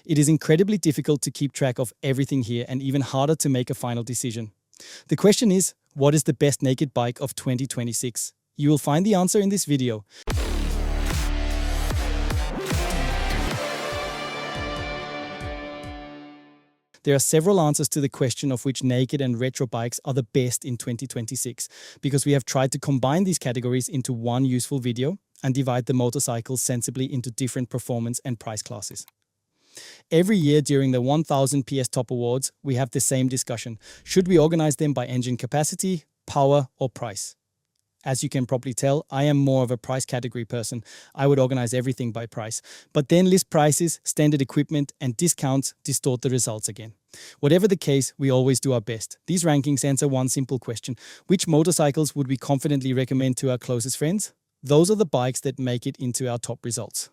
It is incredibly difficult to keep track of everything here and even harder to make a final decision. The question is, what is the best naked bike of 2026? You will find the answer in this video. There are several answers to the question of which naked and retro bikes are the best in 2026, because we have tried to combine these categories into one useful video and divide the motorcycles sensibly into different performance and price classes. Every year during the 1000 PS Top Awards, we have the same discussion. Should we organize them by engine capacity, power, or price? As you can probably tell, I am more of a price category person. I would organize everything by price. But then list prices, standard equipment, and discounts distort the results again. Whatever the case, we always do our best. These rankings answer one simple question. Which motorcycles would we confidently recommend to our closest friends? Those are the bikes that make it into our top results.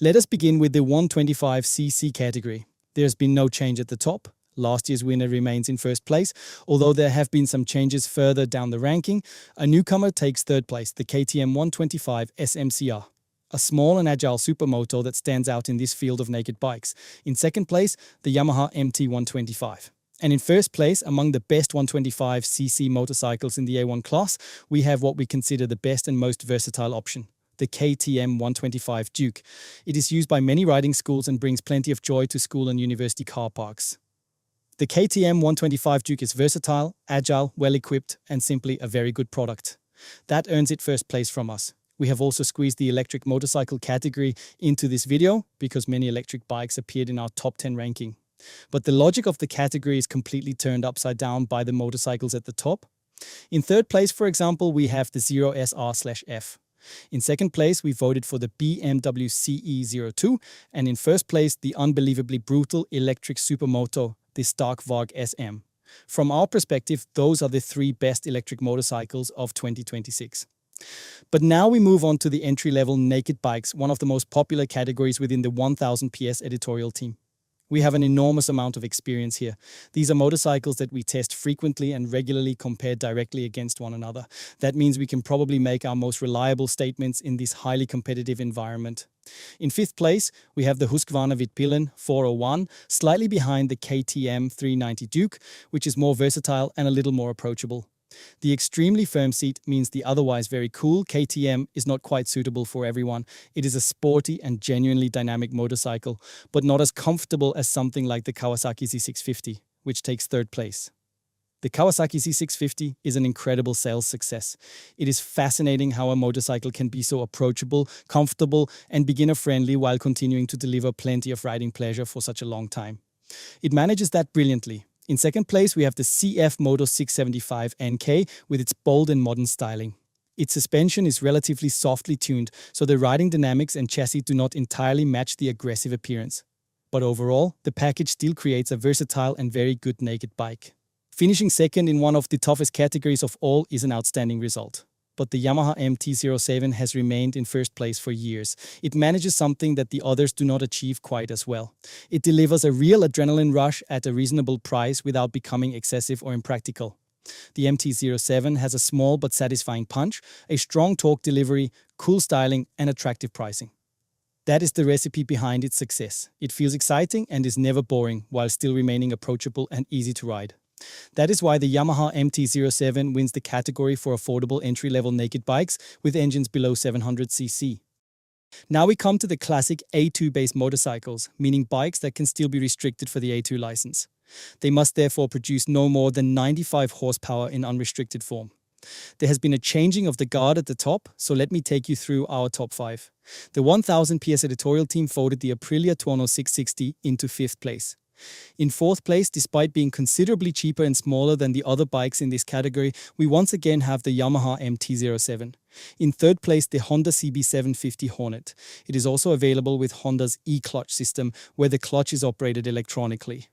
Let us begin with the 125cc category. There has been no change at the top. Last year's winner remains in first place, although there have been some changes further down the ranking. A newcomer takes third place, the KTM 125 SMCR, a small and agile supermoto that stands out in this field of naked bikes. In second place, the Yamaha MT 125. And in first place, among the best 125cc motorcycles in the A1 class, we have what we consider the best and most versatile option, the KTM 125 Duke. It is used by many riding schools and brings plenty of joy to school and university car parks. The KTM 125 Duke is versatile, agile, well-equipped, and simply a very good product. That earns it first place from us. We have also squeezed the electric motorcycle category into this video because many electric bikes appeared in our top 10 ranking. But the logic of the category is completely turned upside down by the motorcycles at the top. In third place, for example, we have the Zero SR/F. In second place, we voted for the BMW CE02, and in first place, the unbelievably brutal electric supermoto, the Stark Varg SM. From our perspective, those are the three best electric motorcycles of 2026. But now we move on to the entry-level naked bikes, one of the most popular categories within the 1000 PS editorial team. We have an enormous amount of experience here. These are motorcycles that we test frequently and regularly compared directly against one another. That means we can probably make our most reliable statements in this highly competitive environment. In fifth place, we have the Husqvarna Vitpillen 401, slightly behind the KTM 390 Duke, which is more versatile and a little more approachable. The extremely firm seat means the otherwise very cool KTM is not quite suitable for everyone. It is a sporty and genuinely dynamic motorcycle, but not as comfortable as something like the Kawasaki Z650, which takes third place. The Kawasaki Z650 is an incredible sales success. It is fascinating how a motorcycle can be so approachable, comfortable, and beginner-friendly while continuing to deliver plenty of riding pleasure for such a long time. It manages that brilliantly. In second place, we have the CF Moto 675 NK with its bold and modern styling. Its suspension is relatively softly tuned, so the riding dynamics and chassis do not entirely match the aggressive appearance. But overall, the package still creates a versatile and very good naked bike. Finishing second in one of the toughest categories of all is an outstanding result. But the Yamaha MT-07 has remained in first place for years. It manages something that the others do not achieve quite as well. It delivers a real adrenaline rush at a reasonable price without becoming excessive or impractical. The MT-07 has a small but satisfying punch, a strong torque delivery, cool styling, and attractive pricing. That is the recipe behind its success. It feels exciting and is never boring, while still remaining approachable and easy to ride. That is why the Yamaha MT-07 wins the category for affordable entry-level naked bikes with engines below 700cc. Now we come to the classic A2-based motorcycles, meaning bikes that can still be restricted for the A2 license. They must therefore produce no more than 95 horsepower in unrestricted form. There has been a changing of the guard at the top, so let me take you through our top 5. The 1000 PS editorial team voted the Aprilia Tuono 660 into 5th place. In 4th place, despite being considerably cheaper and smaller than the other bikes in this category, we once again have the Yamaha MT-07. In 3rd place, the Honda CB750 Hornet. It is also available with Honda's e-clutch system, where the clutch is operated electronically.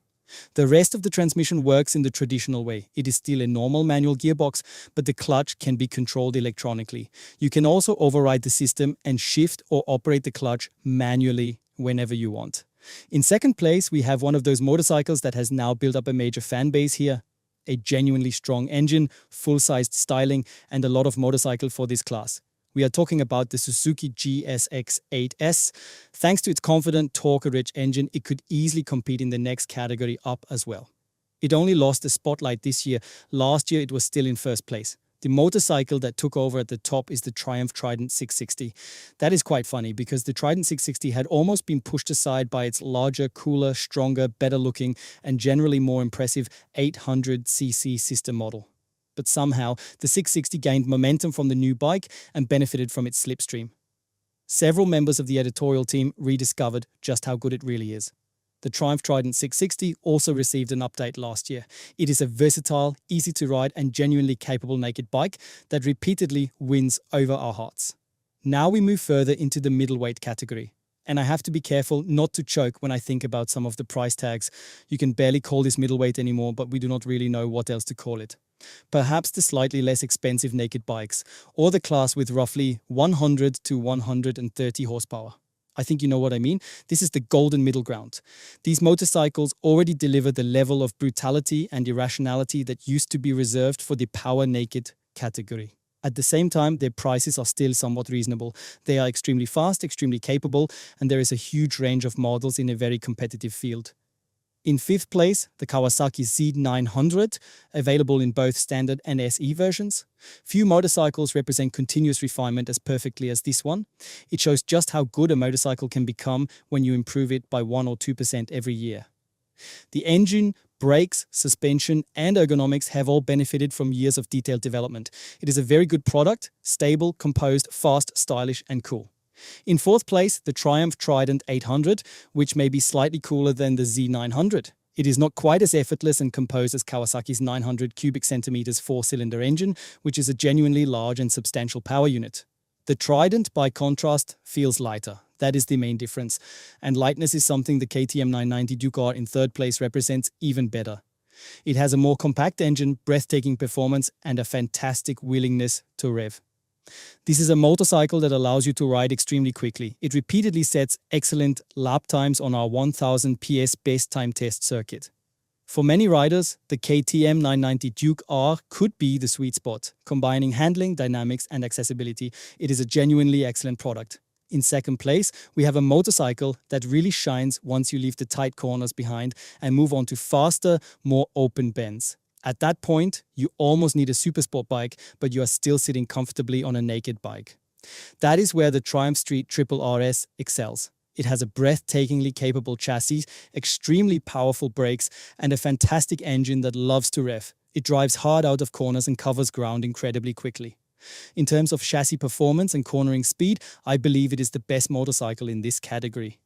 The rest of the transmission works in the traditional way. It is still a normal manual gearbox, but the clutch can be controlled electronically. You can also override the system and shift or operate the clutch manually whenever you want. In 2nd place, we have one of those motorcycles that has now built up a major fan base here. A genuinely strong engine, full-sized styling, and a lot of motorcycle for this class. We are talking about the Suzuki GSX-8S. Thanks to its confident, torque-rich engine, it could easily compete in the next category up as well. It only lost the spotlight this year. Last year, it was still in first place. The motorcycle that took over at the top is the Triumph Trident 660. That is quite funny because the Trident 660 had almost been pushed aside by its larger, cooler, stronger, better looking, and generally more impressive 800cc sister model. But somehow, the 660 gained momentum from the new bike and benefited from its slipstream. Several members of the editorial team rediscovered just how good it really is. The Triumph Trident 660 also received an update last year. It is a versatile, easy to ride and genuinely capable naked bike that repeatedly wins over our hearts. Now we move further into the middleweight category. And I have to be careful not to choke when I think about some of the price tags. You can barely call this middleweight anymore, but we do not really know what else to call it. Perhaps the slightly less expensive naked bikes, or the class with roughly 100 to 130 horsepower. I think you know what I mean. This is the golden middle ground. These motorcycles already deliver the level of brutality and irrationality that used to be reserved for the power naked category. At the same time, their prices are still somewhat reasonable. They are extremely fast, extremely capable, and there is a huge range of models in a very competitive field. In fifth place, the Kawasaki Z900, available in both standard and SE versions. Few motorcycles represent continuous refinement as perfectly as this one. It shows just how good a motorcycle can become when you improve it by 1 or 2% every year. The engine, brakes, suspension, and ergonomics have all benefited from years of detailed development. It is a very good product, stable, composed, fast, stylish, and cool. In fourth place, the Triumph Trident 800, which may be slightly cooler than the Z900. It is not quite as effortless and composed as Kawasaki's 900 cubic centimeters four-cylinder engine, which is a genuinely large and substantial power unit. The Trident, by contrast, feels lighter. That is the main difference. And lightness is something the KTM 990 Duke R in third place represents even better. It has a more compact engine, breathtaking performance, and a fantastic willingness to rev. This is a motorcycle that allows you to ride extremely quickly. It repeatedly sets excellent lap times on our 1000 PS best time test circuit. For many riders, the KTM 990 Duke R could be the sweet spot, combining handling, dynamics, and accessibility. It is a genuinely excellent product. In second place, we have a motorcycle that really shines once you leave the tight corners behind and move on to faster, more open bends. At that point, you almost need a supersport bike, but you are still sitting comfortably on a naked bike. That is where the Triumph Street Triple RS excels. It has a breathtakingly capable chassis, extremely powerful brakes, and a fantastic engine that loves to rev. It drives hard out of corners and covers ground incredibly quickly. In terms of chassis performance and cornering speed, I believe it is the best motorcycle in this category.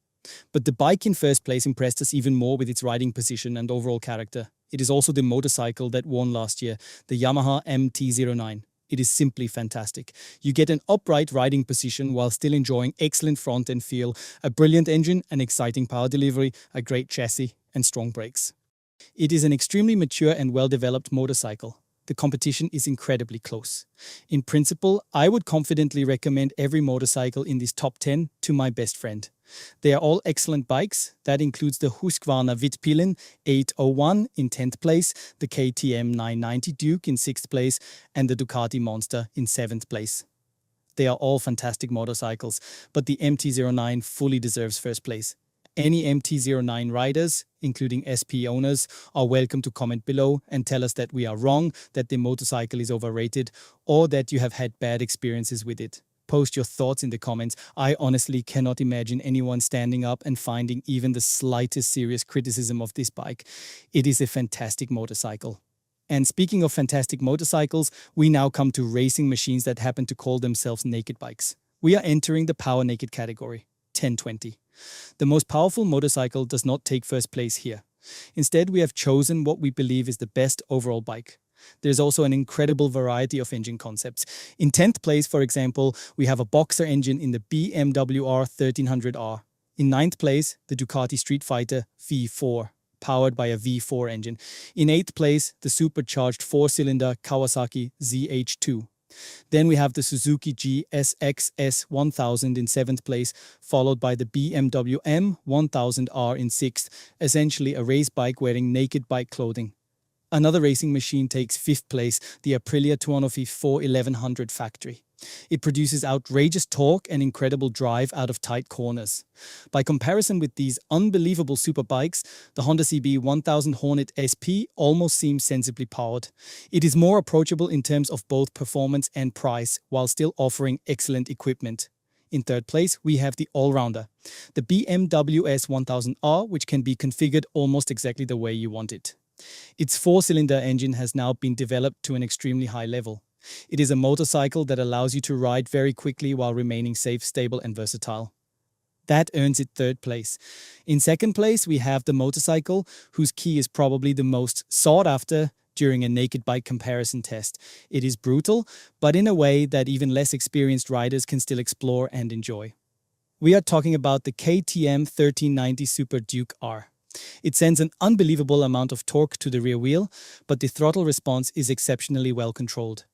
But the bike in first place impressed us even more with its riding position and overall character. It is also the motorcycle that won last year, the Yamaha MT-09. It is simply fantastic. You get an upright riding position while still enjoying excellent front end feel, a brilliant engine, an exciting power delivery, a great chassis, and strong brakes. It is an extremely mature and well-developed motorcycle. The competition is incredibly close. In principle, I would confidently recommend every motorcycle in this top 10 to my best friend. They are all excellent bikes. That includes the Husqvarna Wittpillen 801 in 10th place, the KTM 990 Duke in 6th place, and the Ducati Monster in 7th place. They are all fantastic motorcycles, but the MT-09 fully deserves first place. Any MT-09 riders, including SP owners, are welcome to comment below and tell us that we are wrong, that the motorcycle is overrated, or that you have had bad experiences with it. Post your thoughts in the comments. I honestly cannot imagine anyone standing up and finding even the slightest serious criticism of this bike. It is a fantastic motorcycle. And speaking of fantastic motorcycles, we now come to racing machines that happen to call themselves naked bikes. We are entering the power naked category, 1020. The most powerful motorcycle does not take first place here. Instead, we have chosen what we believe is the best overall bike. There's also an incredible variety of engine concepts. In 10th place, for example, we have a boxer engine in the BMW R1300R. In 9th place, the Ducati Street Fighter V4, powered by a V4 engine. In 8th place, the supercharged four-cylinder Kawasaki ZH2. Then we have the Suzuki GSX-S 1000 in 7th place, followed by the BMW M1000R in 6th, essentially a race bike wearing naked bike clothing. Another racing machine takes 5th place, the Aprilia Tuonofi 41100 Factory. It produces outrageous torque and incredible drive out of tight corners. By comparison with these unbelievable superbikes, the Honda CB 1000 Hornet SP almost seems sensibly powered. It is more approachable in terms of both performance and price, while still offering excellent equipment. In third place, we have the all-rounder, the BMW S1000R, which can be configured almost exactly the way you want it. Its four-cylinder engine has now been developed to an extremely high level. It is a motorcycle that allows you to ride very quickly while remaining safe, stable, and versatile. That earns it third place. In second place, we have the motorcycle, whose key is probably the most sought after during a naked bike comparison test. It is brutal, but in a way that even less experienced riders can still explore and enjoy. We are talking about the KTM 1390 Super Duke R. It sends an unbelievable amount of torque to the rear wheel, but the throttle response is exceptionally well controlled.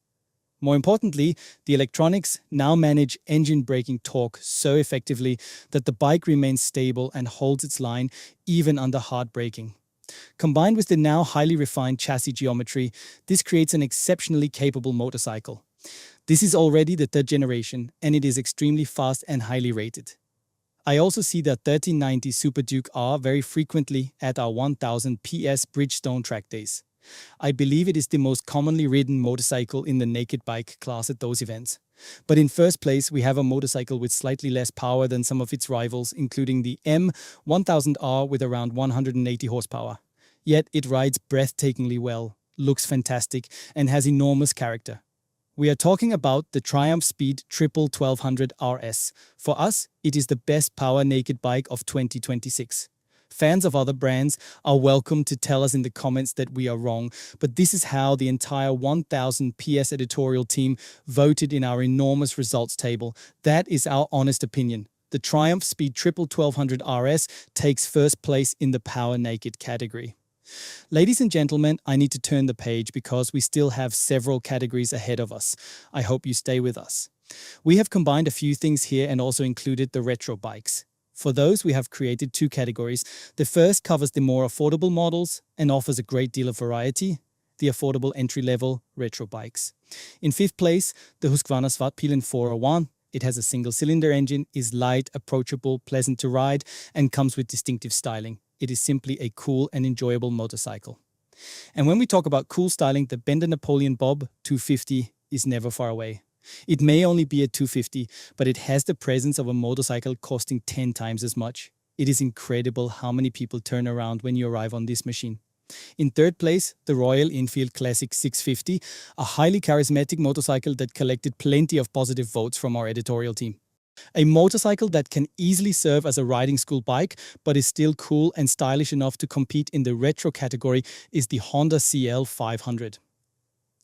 More importantly, the electronics now manage engine braking torque so effectively that the bike remains stable and holds its line even under hard braking. Combined with the now highly refined chassis geometry, this creates an exceptionally capable motorcycle. This is already the third generation, and it is extremely fast and highly rated. I also see the 1390 Super Duke R very frequently at our 1000 PS Bridgestone track days. I believe it is the most commonly ridden motorcycle in the naked bike class at those events. But in first place, we have a motorcycle with slightly less power than some of its rivals, including the M1000R with around 180 horsepower. Yet it rides breathtakingly well, looks fantastic, and has enormous character. We are talking about the Triumph Speed Triple 1200 RS. For us, it is the best power naked bike of 2026. Fans of other brands are welcome to tell us in the comments that we are wrong, but this is how the entire 1000 PS editorial team voted in our enormous results table. That is our honest opinion. The Triumph Speed Triple 1200 RS takes first place in the power naked category. Ladies and gentlemen, I need to turn the page because we still have several categories ahead of us. I hope you stay with us. We have combined a few things here and also included the retro bikes. For those, we have created two categories. The first covers the more affordable models and offers a great deal of variety, the affordable entry-level retro bikes. In fifth place, the Husqvarna Svartpilen 401. It has a single-cylinder engine, is light, approachable, pleasant to ride, and comes with distinctive styling. It is simply a cool and enjoyable motorcycle. And when we talk about cool styling, the Bender Napoleon Bob 250 is never far away. It may only be a 250, but it has the presence of a motorcycle costing 10 times as much. It is incredible how many people turn around when you arrive on this machine. In third place, the Royal Enfield Classic 650, a highly charismatic motorcycle that collected plenty of positive votes from our editorial team. A motorcycle that can easily serve as a riding school bike, but is still cool and stylish enough to compete in the retro category is the Honda CL 500.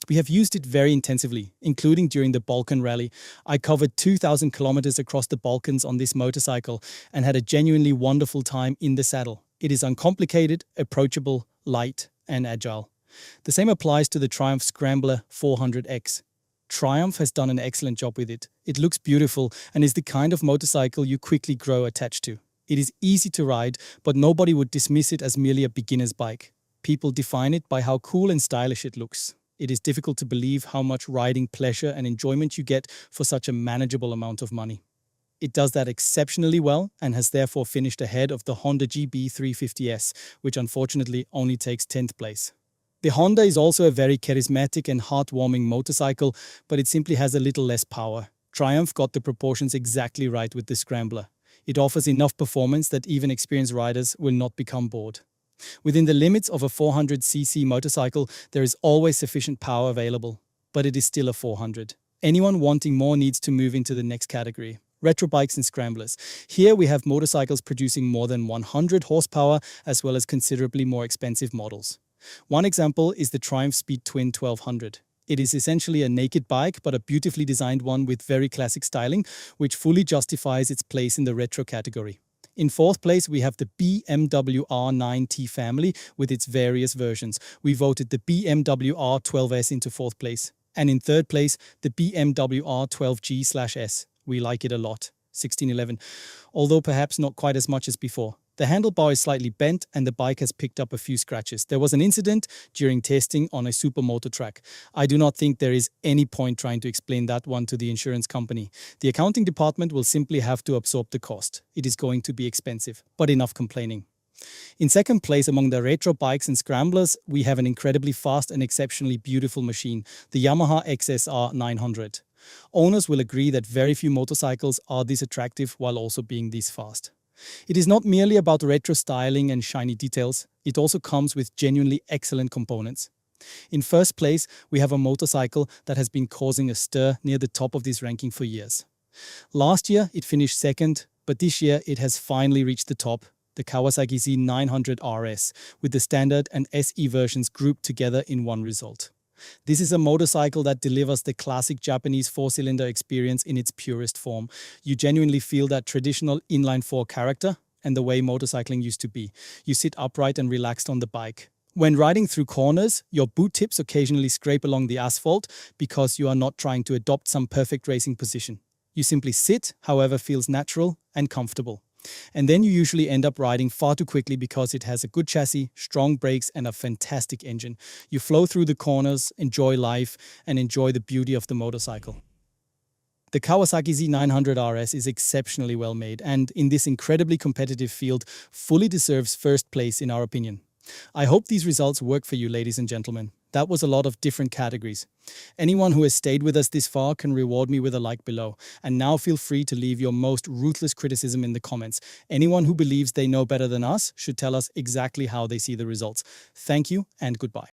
We have used it very intensively, including during the Balkan Rally. I covered 2,000 kilometers across the Balkans on this motorcycle and had a genuinely wonderful time in the saddle. It is uncomplicated, approachable, light, and agile. The same applies to the Triumph Scrambler 400X. Triumph has done an excellent job with it. It looks beautiful and is the kind of motorcycle you quickly grow attached to. It is easy to ride, but nobody would dismiss it as merely a beginner's bike. People define it by how cool and stylish it looks. It is difficult to believe how much riding pleasure and enjoyment you get for such a manageable amount of money. It does that exceptionally well and has therefore finished ahead of the Honda GB350S, which unfortunately only takes 10th place. The Honda is also a very charismatic and heartwarming motorcycle, but it simply has a little less power. Triumph got the proportions exactly right with the Scrambler. It offers enough performance that even experienced riders will not become bored. Within the limits of a 400cc motorcycle, there is always sufficient power available, but it is still a 400. Anyone wanting more needs to move into the next category. Retro bikes and scramblers. Here we have motorcycles producing more than 100 horsepower as well as considerably more expensive models. One example is the Triumph Speed Twin 1200. It is essentially a naked bike, but a beautifully designed one with very classic styling, which fully justifies its place in the retro category. In fourth place, we have the BMW R9T family with its various versions. We voted the BMW R12S into fourth place. And in third place, the BMW R12G/S. We like it a lot, 1611, although perhaps not quite as much as before. The handlebar is slightly bent and the bike has picked up a few scratches. There was an incident during testing on a supermoto track. I do not think there is any point trying to explain that one to the insurance company. The accounting department will simply have to absorb the cost. It is going to be expensive, but enough complaining. In second place among the retro bikes and scramblers, we have an incredibly fast and exceptionally beautiful machine, the Yamaha XSR 900. Owners will agree that very few motorcycles are this attractive while also being this fast. It is not merely about retro styling and shiny details, it also comes with genuinely excellent components. In first place, we have a motorcycle that has been causing a stir near the top of this ranking for years. Last year, it finished second, but this year it has finally reached the top, the Kawasaki Z900 RS, with the standard and SE versions grouped together in one result. This is a motorcycle that delivers the classic Japanese four-cylinder experience in its purest form. You genuinely feel that traditional inline-four character and the way motorcycling used to be. You sit upright and relaxed on the bike. When riding through corners, your boot tips occasionally scrape along the asphalt because you are not trying to adopt some perfect racing position. You simply sit, however feels natural and comfortable. And then you usually end up riding far too quickly because it has a good chassis, strong brakes, and a fantastic engine. You flow through the corners, enjoy life, and enjoy the beauty of the motorcycle. The Kawasaki Z900 RS is exceptionally well made and, in this incredibly competitive field, fully deserves first place in our opinion. I hope these results work for you, ladies and gentlemen. That was a lot of different categories. Anyone who has stayed with us this far can reward me with a like below. And now feel free to leave your most ruthless criticism in the comments. Anyone who believes they know better than us should tell us exactly how they see the results. Thank you and goodbye.